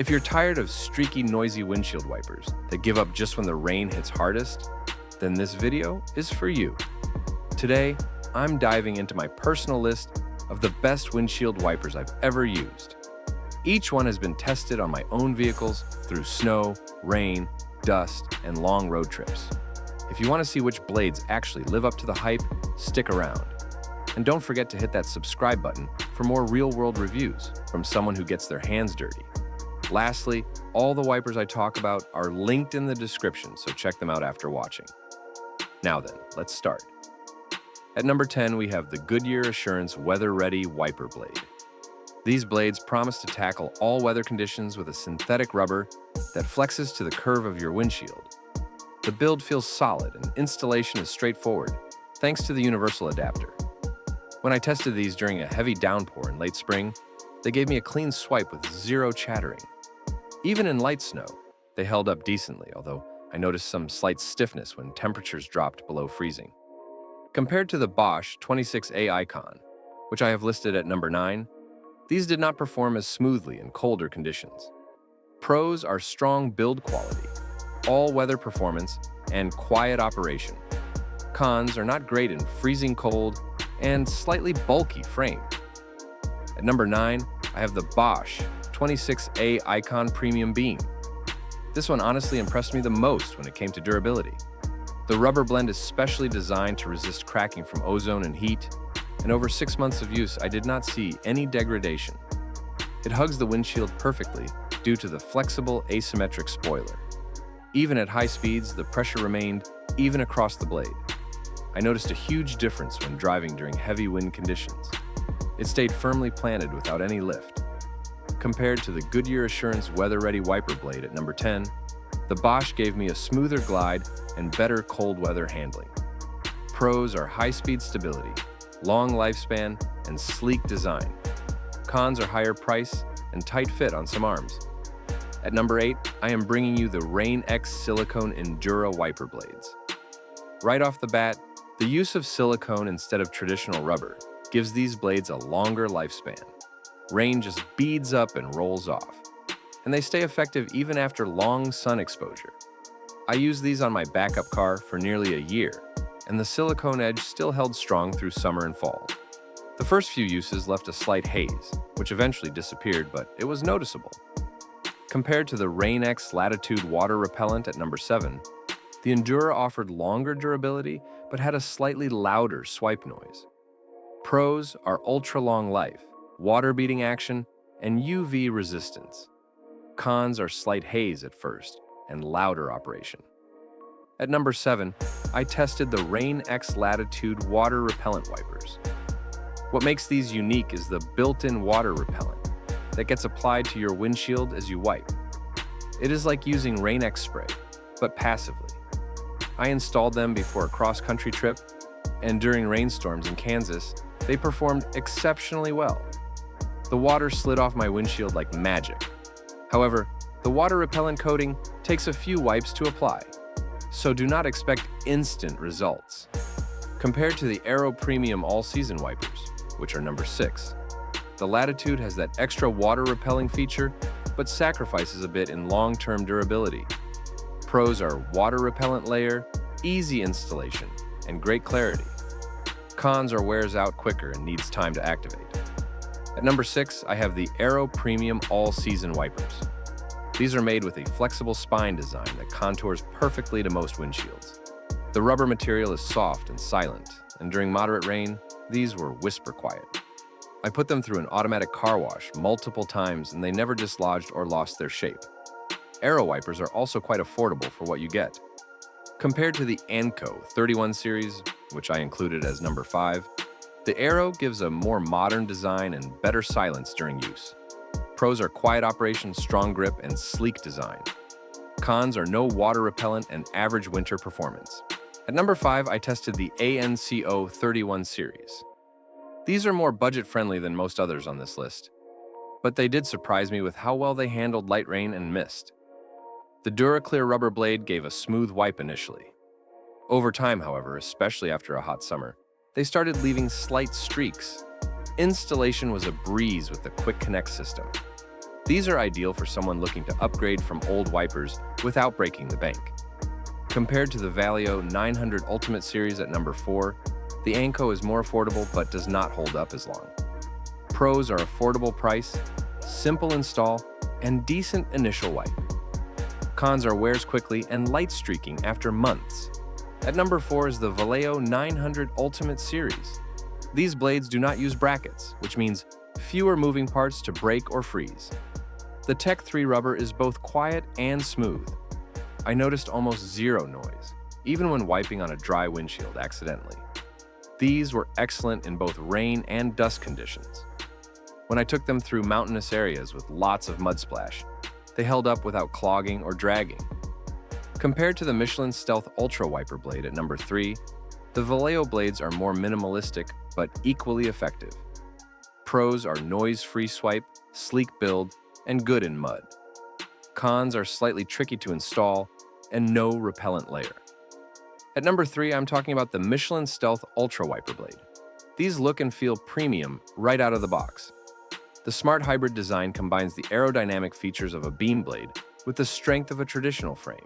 If you're tired of streaky, noisy windshield wipers that give up just when the rain hits hardest, then this video is for you. Today, I'm diving into my personal list of the best windshield wipers I've ever used. Each one has been tested on my own vehicles through snow, rain, dust, and long road trips. If you want to see which blades actually live up to the hype, stick around. And don't forget to hit that subscribe button for more real-world reviews from someone who gets their hands dirty. Lastly, all the wipers I talk about are linked in the description, so check them out after watching. Now then, let's start. At number 10, we have the Goodyear Assurance WeatherReady Wiper Blade. These blades promise to tackle all weather conditions with a synthetic rubber that flexes to the curve of your windshield. The build feels solid and installation is straightforward, thanks to the universal adapter. When I tested these during a heavy downpour in late spring, they gave me a clean swipe with zero chattering. Even in light snow, they held up decently, although I noticed some slight stiffness when temperatures dropped below freezing. Compared to the Bosch 26A ICON, which I have listed at number 9, these did not perform as smoothly in colder conditions. Pros are strong build quality, all-weather performance, and quiet operation. Cons are not great in freezing cold and slightly bulky frame. At number 9, I have the Bosch 26A ICON Premium Beam. This one honestly impressed me the most when it came to durability. The rubber blend is specially designed to resist cracking from ozone and heat, and over 6 months of use, I did not see any degradation. It hugs the windshield perfectly due to the flexible asymmetric spoiler. Even at high speeds, the pressure remained even across the blade. I noticed a huge difference when driving during heavy wind conditions. It stayed firmly planted without any lift. Compared to the Goodyear Assurance WeatherReady Wiper Blade at number 10, the Bosch gave me a smoother glide and better cold weather handling. Pros are high-speed stability, long lifespan, and sleek design. Cons are higher price and tight fit on some arms. At number 8, I am bringing you the Rain X Silicone Endura Wiper Blades. Right off the bat, the use of silicone instead of traditional rubber gives these blades a longer lifespan. Rain just beads up and rolls off, and they stay effective even after long sun exposure. I used these on my backup car for nearly a year, and the silicone edge still held strong through summer and fall. The first few uses left a slight haze, which eventually disappeared, but it was noticeable. Compared to the Rain X Latitude Water Repellent at number 7, the Endura offered longer durability, but had a slightly louder swipe noise. Pros are ultra-long life, water-beating action, and UV resistance. Cons are slight haze at first and louder operation. At number 7, I tested the Rain X Latitude Water Repellent Wipers. What makes these unique is the built-in water repellent that gets applied to your windshield as you wipe. It is like using Rain X spray, but passively. I installed them before a cross-country trip, and during rainstorms in Kansas, they performed exceptionally well. The water slid off my windshield like magic. However, the water repellent coating takes a few wipes to apply, so do not expect instant results. Compared to the Aero Premium All-Season wipers, which are number 6, the Latitude has that extra water-repelling feature, but sacrifices a bit in long-term durability. Pros are water-repellent layer, easy installation, and great clarity. Cons are wears out quicker and needs time to activate. At number 6, I have the Aero Premium All-Season wipers. These are made with a flexible spine design that contours perfectly to most windshields. The rubber material is soft and silent, and during moderate rain, these were whisper quiet. I put them through an automatic car wash multiple times and they never dislodged or lost their shape. Aero wipers are also quite affordable for what you get. Compared to the ANCO 31 series, which I included as number 5, the Aero gives a more modern design and better silence during use. Pros are quiet operation, strong grip, and sleek design. Cons are no water repellent and average winter performance. At number 5, I tested the ANCO 31 series. These are more budget-friendly than most others on this list, but they did surprise me with how well they handled light rain and mist. The DuraClear rubber blade gave a smooth wipe initially. Over time, however, especially after a hot summer, they started leaving slight streaks. Installation was a breeze with the Quick Connect system. These are ideal for someone looking to upgrade from old wipers without breaking the bank. Compared to the Valeo 900 Ultimate Series at number 4, the ANCO is more affordable but does not hold up as long. Pros are affordable price, simple install, and decent initial wipe. Cons are wears quickly and light streaking after months. At number 4 is the Valeo 900 Ultimate Series. These blades do not use brackets, which means fewer moving parts to break or freeze. The Tech 3 rubber is both quiet and smooth. I noticed almost zero noise, even when wiping on a dry windshield accidentally. These were excellent in both rain and dust conditions. When I took them through mountainous areas with lots of mud splash, they held up without clogging or dragging. Compared to the Michelin Stealth Ultra wiper blade at number 3, the Valeo blades are more minimalistic but equally effective. Pros are noise-free swipe, sleek build, and good in mud. Cons are slightly tricky to install and no repellent layer. At number 3, I'm talking about the Michelin Stealth Ultra wiper blade. These look and feel premium right out of the box. The smart hybrid design combines the aerodynamic features of a beam blade with the strength of a traditional frame.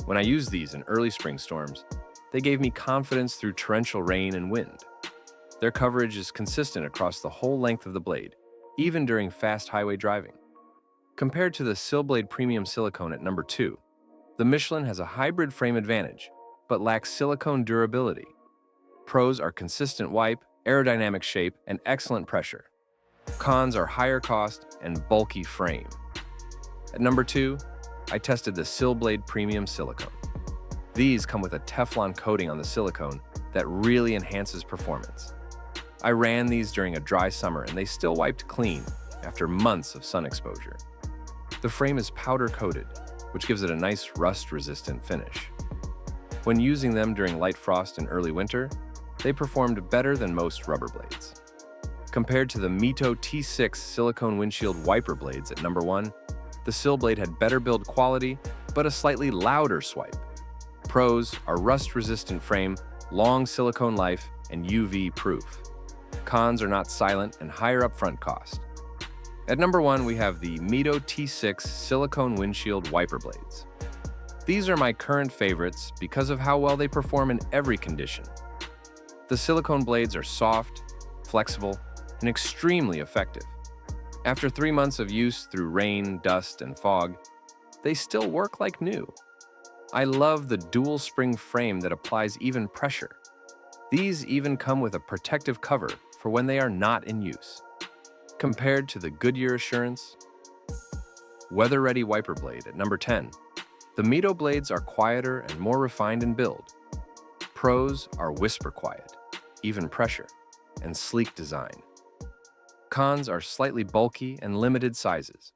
When I used these in early spring storms, they gave me confidence through torrential rain and wind. Their coverage is consistent across the whole length of the blade, even during fast highway driving. Compared to the SilBlade Premium Silicone at number 2, the Michelin has a hybrid frame advantage, but lacks silicone durability. Pros are consistent wipe, aerodynamic shape, and excellent pressure. Cons are higher cost and bulky frame. At number 2, I tested the SilBlade Premium Silicone. These come with a Teflon coating on the silicone that really enhances performance. I ran these during a dry summer and they still wiped clean after months of sun exposure. The frame is powder coated, which gives it a nice rust-resistant finish. When using them during light frost and early winter, they performed better than most rubber blades. Compared to the METO T6 Silicone Windshield Wiper Blades at number 1, the SilBlade had better build quality, but a slightly louder swipe. Pros are rust-resistant frame, long silicone life, and UV-proof. Cons are not silent and higher upfront cost. At number 1, we have the METO T6 Silicone Windshield Wiper Blades. These are my current favorites because of how well they perform in every condition. The silicone blades are soft, flexible, and extremely effective. After 3 months of use through rain, dust, and fog, they still work like new. I love the dual spring frame that applies even pressure. These even come with a protective cover for when they are not in use. Compared to the Goodyear Assurance WeatherReady Wiper Blade at number 10, the METO blades are quieter and more refined in build. Pros are whisper quiet, even pressure, and sleek design. Cons are slightly bulky and limited sizes.